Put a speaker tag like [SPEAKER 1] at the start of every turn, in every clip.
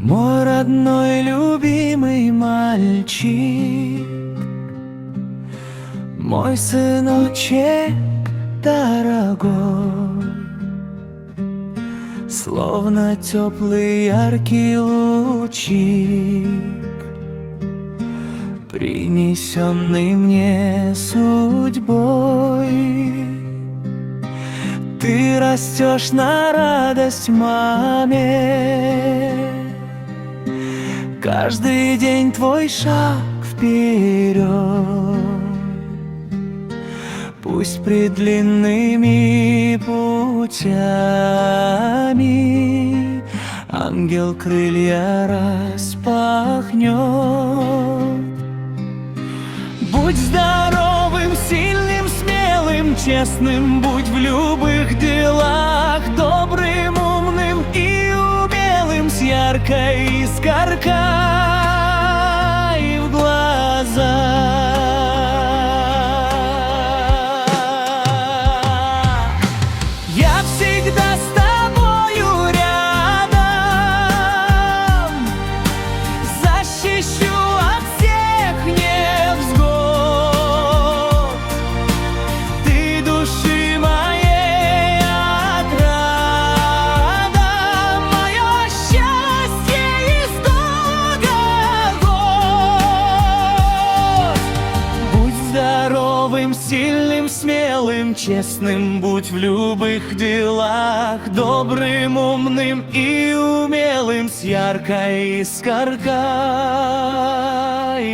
[SPEAKER 1] Мой родной любимый мальчик, мой сыночек дорогой, словно теплый яркий лучик, принесенный мне судьбой. Ты растешь на радость маме, каждый день твой шаг вперед. Пусть пред длинными путями ангел крылья распахнет. Будь здоровым, сильным, смелым, честным, будь в любых делах, добрым, умным и умелым, с яркой искоркой в глазах. Я всегда с тобою рядом, защищу от всех невзгод. Ты души моей отрада, мое счастье из года в год. Будь здоровым, сильным, смелым, честным, будь в любых делах, добрым, умным и умелым, с яркой искоркой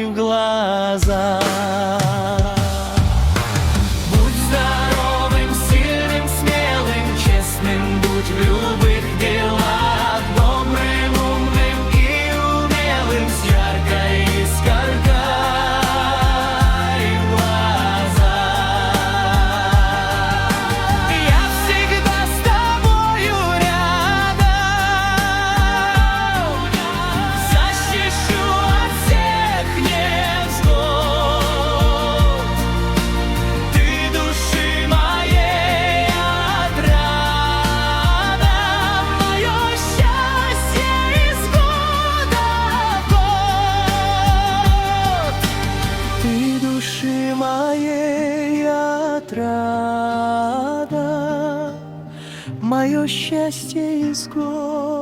[SPEAKER 1] в глазах. Будь здоровым, сильным, смелым, честным, будь в любых делах, добрым, умным и умелым, с яркой искоркой в глазах. Я всегда с тобою рядом, защищу от всех невзгод. Ты души моей отрада, мое счастье из года в год. Ты души моей отрада, мое счастье из года